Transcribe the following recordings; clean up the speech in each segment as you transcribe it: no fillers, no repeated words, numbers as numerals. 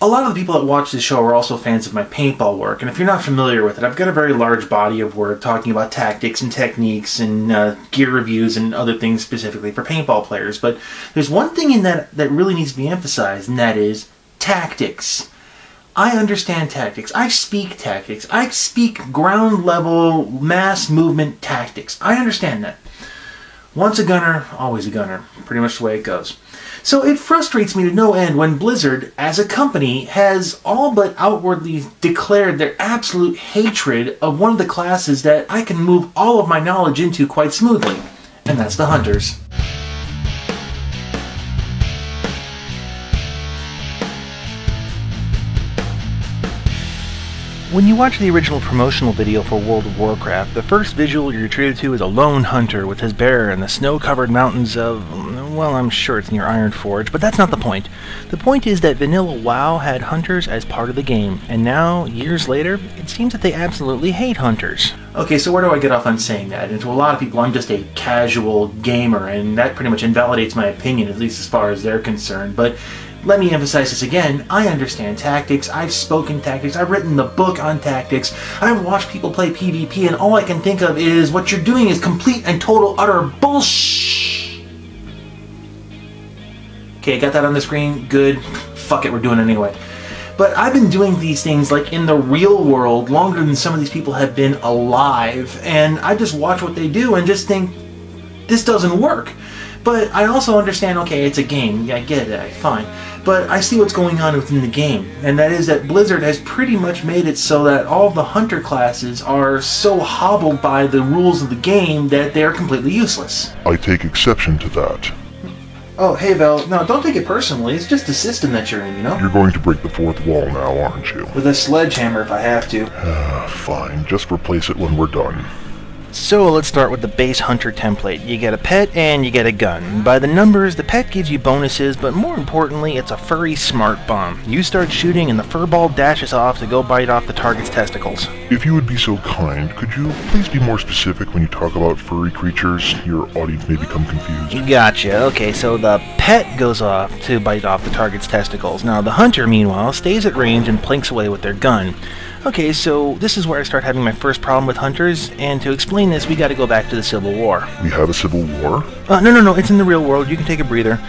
A lot of the people that watch this show are also fans of my paintball work, and if you're not familiar with it, I've got a very large body of work talking about tactics and techniques and gear reviews and other things specifically for paintball players. But there's one thing in that really needs to be emphasized, and that is tactics. I understand tactics. I speak tactics. I speak ground level mass movement tactics. I understand that. Once a gunner, always a gunner. Pretty much the way it goes. So it frustrates me to no end when Blizzard, as a company, has all but outwardly declared their absolute hatred of one of the classes that I can move all of my knowledge into quite smoothly, and that's the Hunters. When you watch the original promotional video for World of Warcraft, the first visual you're treated to is a lone hunter with his bear in the snow-covered mountains of, well, I'm sure it's near Ironforge, but that's not the point. The point is that vanilla WoW had hunters as part of the game, and now, years later, it seems that they absolutely hate hunters. Okay, so where do I get off on saying that? And to a lot of people, I'm just a casual gamer, and that pretty much invalidates my opinion, at least as far as they're concerned, but let me emphasize this again. I understand tactics, I've spoken tactics, I've written the book on tactics, I've watched people play PvP, and all I can think of is what you're doing is complete and total utter bullshit. Okay, got that on the screen? Good. Fuck it, we're doing it anyway. But I've been doing these things like in the real world longer than some of these people have been alive, and I just watch what they do and just think, this doesn't work. But I also understand, okay, it's a game, yeah, I get it, fine. But I see what's going on within the game, and that is that Blizzard has pretty much made it so that all the hunter classes are so hobbled by the rules of the game that they are completely useless. I take exception to that. Oh, hey Val, no, don't take it personally, it's just the system that you're in, you know? You're going to break the fourth wall now, aren't you? With a sledgehammer if I have to. Fine, just replace it when we're done. So let's start with the base hunter template. You get a pet and you get a gun. By the numbers, the pet gives you bonuses, but more importantly, it's a furry smart bomb. You start shooting and the furball dashes off to go bite off the target's testicles. If you would be so kind, could you please be more specific when you talk about furry creatures? Your audience may become confused. Gotcha. Okay, so the pet goes off to bite off the target's testicles. Now the hunter, meanwhile, stays at range and plinks away with their gun. Okay, so this is where I start having my first problem with hunters, and to explain this, we gotta go back to the Civil War. We have a Civil War? No, it's in the real world, you can take a breather.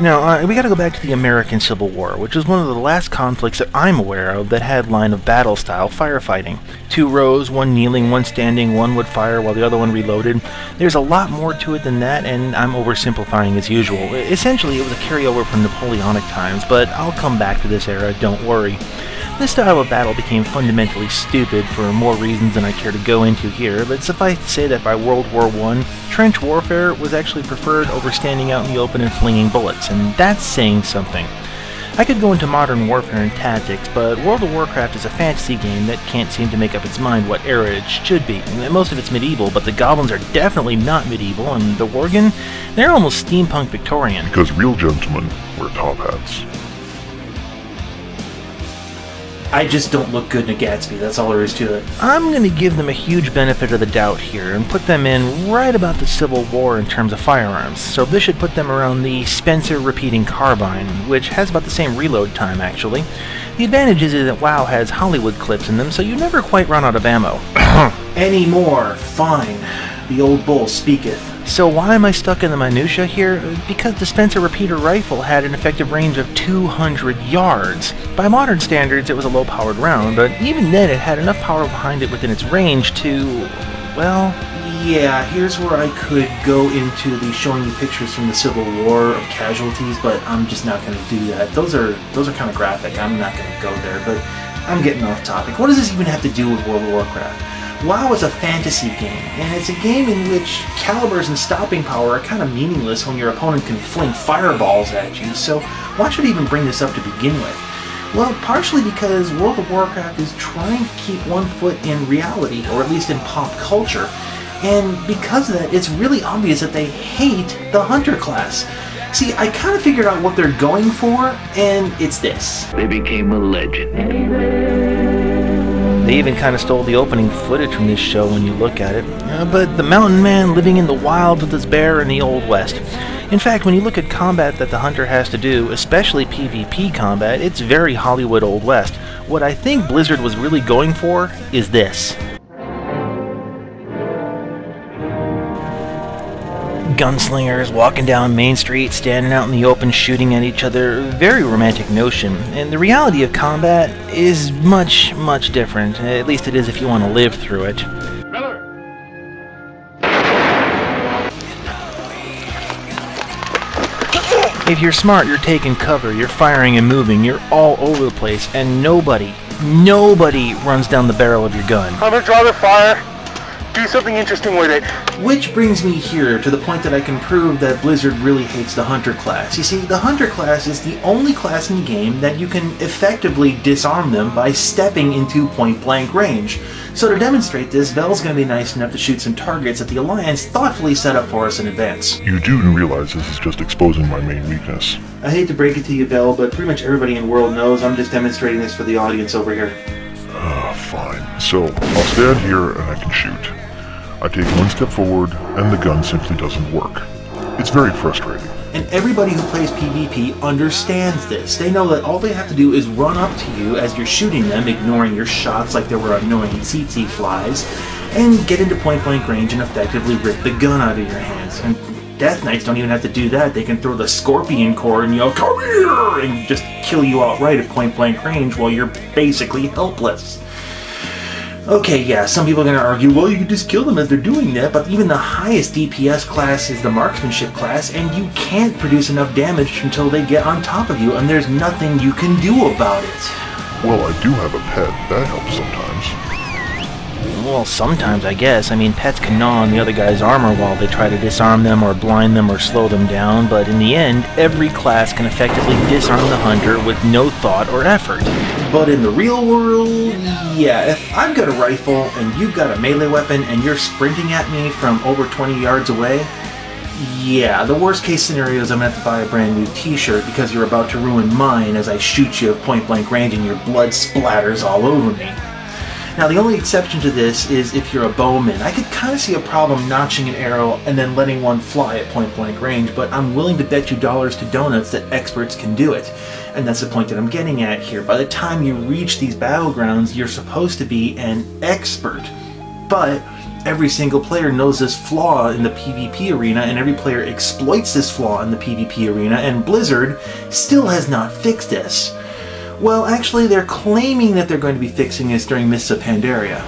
Now, we gotta go back to the American Civil War, which was one of the last conflicts that I'm aware of that had line-of-battle style firefighting. 2 rows, one kneeling, one standing, one would fire while the other one reloaded. There's a lot more to it than that, and I'm oversimplifying as usual. Essentially, it was a carryover from Napoleonic times, but I'll come back to this era, don't worry. This style of battle became fundamentally stupid for more reasons than I care to go into here, but suffice to say that by World War I, trench warfare was actually preferred over standing out in the open and flinging bullets, and that's saying something. I could go into modern warfare and tactics, but World of Warcraft is a fantasy game that can't seem to make up its mind what era it should be. Most of it's medieval, but the goblins are definitely not medieval, and the Worgen, they're almost steampunk Victorian. Because real gentlemen wear top hats. I just don't look good in a Gatsby, that's all there is to it. I'm going to give them a huge benefit of the doubt here and put them in right about the Civil War in terms of firearms. So this should put them around the Spencer repeating carbine, which has about the same reload time actually. The advantage is that WoW has Hollywood clips in them, so you never quite run out of ammo. Any more? Fine. The old bull speaketh. So why am I stuck in the minutia here? Because the Spencer repeater rifle had an effective range of 200 yards. By modern standards, it was a low-powered round, but even then it had enough power behind it within its range to, well... Yeah, here's where I could go into the showing you pictures from the Civil War of casualties, but I'm just not going to do that. Those are kind of graphic. I'm not going to go there, but I'm getting off topic. What does this even have to do with World of Warcraft? WoW is a fantasy game, and it's a game in which calibers and stopping power are kind of meaningless when your opponent can fling fireballs at you, so why should I even bring this up to begin with? Well, partially because World of Warcraft is trying to keep one foot in reality, or at least in pop culture, and because of that, it's really obvious that they hate the Hunter class. See, I kind of figured out what they're going for, and it's this. They became a legend. They even kind of stole the opening footage from this show when you look at it. But the mountain man living in the wilds with his bear in the Old West. In fact, when you look at combat that the hunter has to do, especially PvP combat, it's very Hollywood Old West. What I think Blizzard was really going for is this. Gunslingers walking down Main Street, standing out in the open, shooting at each other. Very romantic notion. And the reality of combat is much, much different. At least it is if you want to live through it. If you're smart, you're taking cover, you're firing and moving, you're all over the place, and nobody runs down the barrel of your gun. I'm gonna draw their fire. Do something interesting with it. Which brings me here to the point that I can prove that Blizzard really hates the Hunter class. You see, the Hunter class is the only class in the game that you can effectively disarm them by stepping into point-blank range. So to demonstrate this, Vel's going to be nice enough to shoot some targets that the Alliance thoughtfully set up for us in advance. You do realize this is just exposing my main weakness. I hate to break it to you, Vel, but pretty much everybody in the world knows I'm just demonstrating this for the audience over here. Fine. So, I'll stand here and I can shoot. I take one step forward, and the gun simply doesn't work. It's very frustrating. And everybody who plays PvP understands this. They know that all they have to do is run up to you as you're shooting them, ignoring your shots like they were annoying tsetse flies, and get into point-blank range and effectively rip the gun out of your hands. And Death Knights don't even have to do that. They can throw the Scorpion Core and yell, "Come here!" and just kill you outright at point-blank range while you're basically helpless. Okay, yeah, some people are going to argue, well, you can just kill them as they're doing that, but even the highest DPS class is the marksmanship class, and you can't produce enough damage until they get on top of you, and there's nothing you can do about it. Well, I do have a pet. That helps sometimes. Well, sometimes, I guess. I mean, pets can gnaw on the other guy's armor while they try to disarm them or blind them or slow them down, but in the end, every class can effectively disarm the hunter with no thought or effort. But in the real world, yeah, if I've got a rifle and you've got a melee weapon and you're sprinting at me from over 20 yards away, yeah, the worst case scenario is I'm going to have to buy a brand new t-shirt because you're about to ruin mine as I shoot you at point blank range and your blood splatters all over me. Now, the only exception to this is if you're a bowman. I could kind of see a problem notching an arrow and then letting one fly at point-blank range, but I'm willing to bet you dollars to donuts that experts can do it. And that's the point that I'm getting at here. By the time you reach these battlegrounds, you're supposed to be an expert. But every single player knows this flaw in the PvP arena, and every player exploits this flaw in the PvP arena, and Blizzard still has not fixed this. Well, actually, they're claiming that they're going to be fixing this during Mists of Pandaria.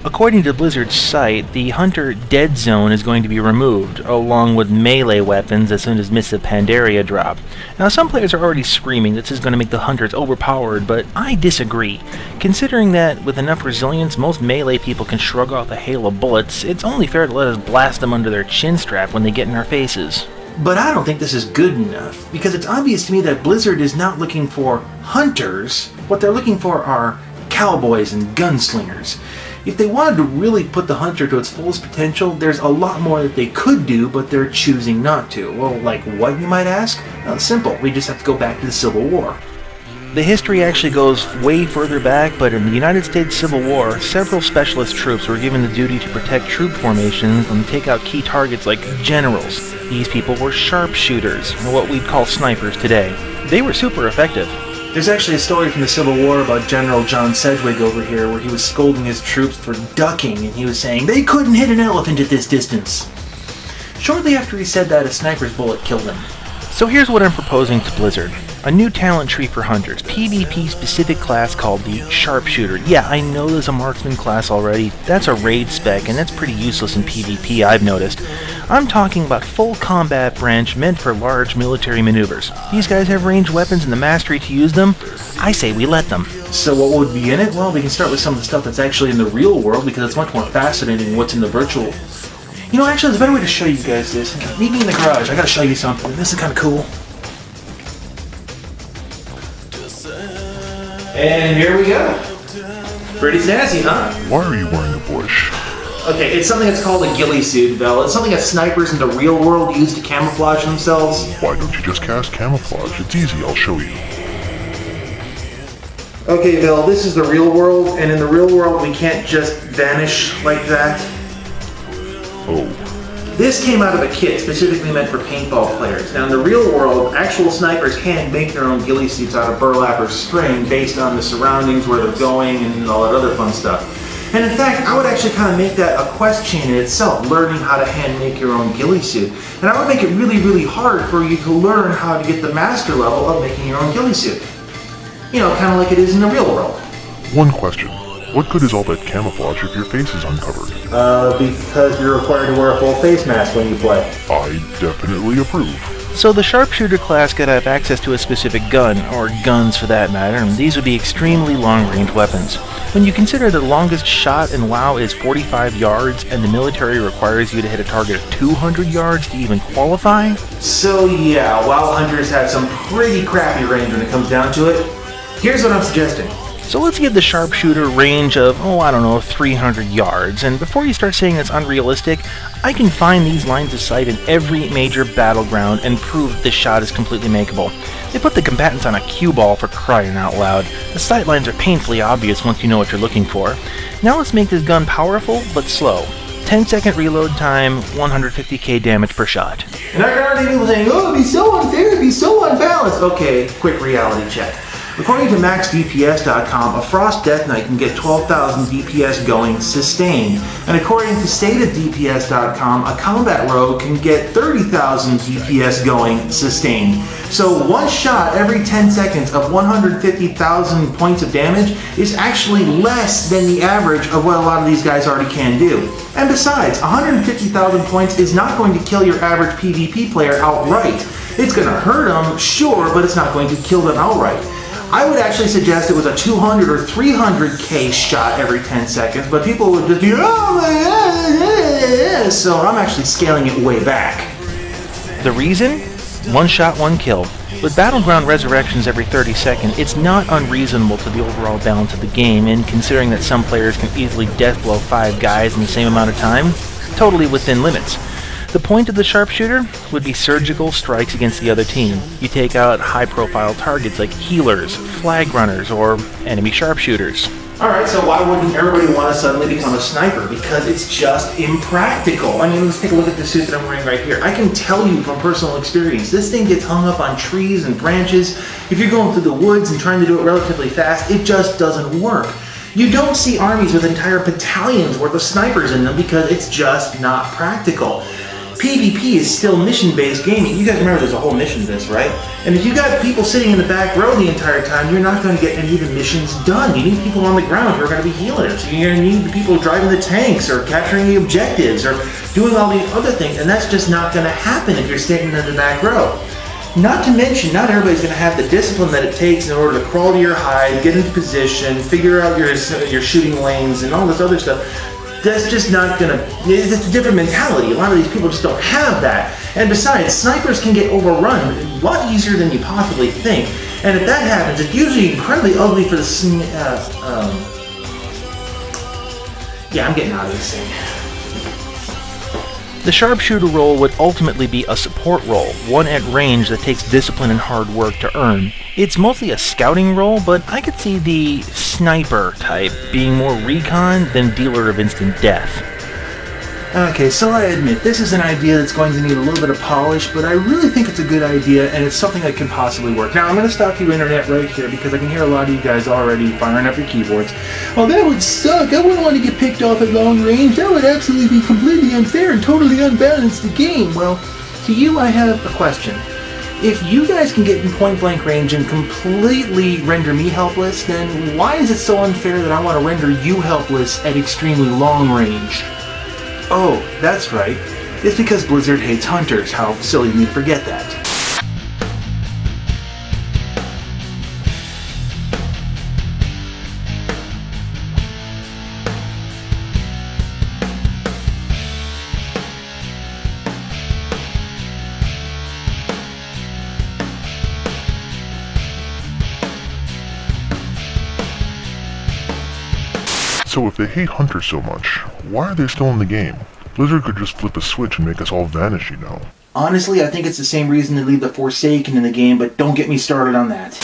According to Blizzard's site, the Hunter Dead Zone is going to be removed, along with melee weapons as soon as Mists of Pandaria drop. Now, some players are already screaming this is going to make the Hunters overpowered, but I disagree. Considering that with enough resilience, most melee people can shrug off a hail of bullets, it's only fair to let us blast them under their chin strap when they get in our faces. But I don't think this is good enough, because it's obvious to me that Blizzard is not looking for hunters. What they're looking for are cowboys and gunslingers. If they wanted to really put the hunter to its fullest potential, there's a lot more that they could do, but they're choosing not to. Well, like what, you might ask? Well, it's simple. We just have to go back to the Civil War. The history actually goes way further back, but in the United States Civil War, several specialist troops were given the duty to protect troop formations and take out key targets like generals. These people were sharpshooters, or what we'd call snipers today. They were super effective. There's actually a story from the Civil War about General John Sedgwick over here where he was scolding his troops for ducking, and he was saying, they couldn't hit an elephant at this distance. Shortly after he said that, a sniper's bullet killed him. So here's what I'm proposing to Blizzard. A new talent tree for hunters, PvP-specific class called the Sharpshooter. Yeah, I know there's a marksman class already. That's a raid spec, and that's pretty useless in PvP, I've noticed. I'm talking about full combat branch meant for large military maneuvers. These guys have ranged weapons and the mastery to use them. I say we let them. So what would be in it? Well, we can start with some of the stuff that's actually in the real world because it's much more fascinating than what's in the virtual. You know, actually, there's a better way to show you guys this. Meet me in the garage. I gotta show you something. This is kind of cool. And here we go. Pretty snazzy, huh? Why are you wearing a bush? Okay, it's something that's called a ghillie suit, Vel. It's something that snipers in the real world use to camouflage themselves. Why don't you just cast camouflage? It's easy, I'll show you. Okay, Vel, this is the real world, and in the real world we can't just vanish like that. Oh. This came out of a kit specifically meant for paintball players. Now in the real world, actual snipers can make their own ghillie suits out of burlap or string based on the surroundings, where they're going, and all that other fun stuff. And in fact, I would actually kind of make that a quest chain in itself, learning how to hand make your own ghillie suit. And I would make it really, really hard for you to learn how to get the master level of making your own ghillie suit. You know, kind of like it is in the real world. One question. What good is all that camouflage if your face is uncovered? Because you're required to wear a full face mask when you play. I definitely approve. So the sharpshooter class could have access to a specific gun, or guns for that matter, and these would be extremely long-range weapons. When you consider the longest shot in WoW is 45 yards, and the military requires you to hit a target of 200 yards to even qualify? So yeah, WoW hunters have some pretty crappy range when it comes down to it. Here's what I'm suggesting. So let's give the sharpshooter range of, 300 yards, and before you start saying that's unrealistic, I can find these lines of sight in every major battleground and prove that this shot is completely makeable. They put the combatants on a cue ball, for crying out loud. The sight lines are painfully obvious once you know what you're looking for. Now let's make this gun powerful, but slow. 10-second reload time, 150k damage per shot. And I got already people saying, oh, it'd be so unfair, it'd be so unbalanced. Okay, quick reality check. According to MaxDPS.com, a Frost Death Knight can get 12,000 DPS going sustained. And according to StateofDPS.com, a Combat Rogue can get 30,000 DPS going sustained. So one shot every 10 seconds of 150,000 points of damage is actually less than the average of what a lot of these guys already can do. And besides, 150,000 points is not going to kill your average PvP player outright. It's going to hurt them, sure, but it's not going to kill them outright. I would actually suggest it was a 200 or 300k shot every 10 seconds, but people would just be, oh my God, so I'm actually scaling it way back. The reason? One shot, one kill. With Battleground resurrections every 30 seconds, it's not unreasonable to the overall balance of the game, and considering that some players can easily deathblow 5 guys in the same amount of time, totally within limits. The point of the sharpshooter would be surgical strikes against the other team. You take out high-profile targets like healers, flag runners, or enemy sharpshooters. Alright, so why wouldn't everybody want to suddenly become a sniper? Because it's just impractical. I mean, let's take a look at the suit that I'm wearing right here. I can tell you from personal experience, this thing gets hung up on trees and branches. If you're going through the woods and trying to do it relatively fast, it just doesn't work. You don't see armies with entire battalions worth of snipers in them because it's just not practical. PvP is still mission-based gaming. You guys remember there's a whole mission to this, right? And if you got people sitting in the back row the entire time, you're not going to get any of the missions done. You need people on the ground who are going to be healers. You're going to need the people driving the tanks or capturing the objectives or doing all these other things, and that's just not going to happen if you're standing in the back row. Not to mention, not everybody's going to have the discipline that it takes in order to crawl to your hide, get into position, figure out your shooting lanes, and all this other stuff. That's just not gonna, it's a different mentality. A lot of these people just don't have that. And besides, snipers can get overrun a lot easier than you possibly think. And if that happens, it's usually incredibly ugly for the yeah, I'm getting out of this thing. The sharpshooter role would ultimately be a support role, one at range that takes discipline and hard work to earn. It's mostly a scouting role, but I could see the sniper type being more recon than dealer of instant death. Okay, so I admit, this is an idea that's going to need a little bit of polish, but I really think it's a good idea, and it's something that can possibly work. Now, I'm going to stop you internet right here, because I can hear a lot of you guys already firing up your keyboards. Oh, that would suck. I wouldn't want to get picked off at long range. That would absolutely be completely unfair and totally unbalance the game. Well, to you, I have a question. If you guys can get in point-blank range and completely render me helpless, then why is it so unfair that I want to render you helpless at extremely long range? Oh, that's right. It's because Blizzard hates hunters. How silly of me to forget that. So if they hate hunters so much, why are they still in the game? Blizzard could just flip a switch and make us all vanish, you know. Honestly, I think it's the same reason they leave the Forsaken in the game, but don't get me started on that.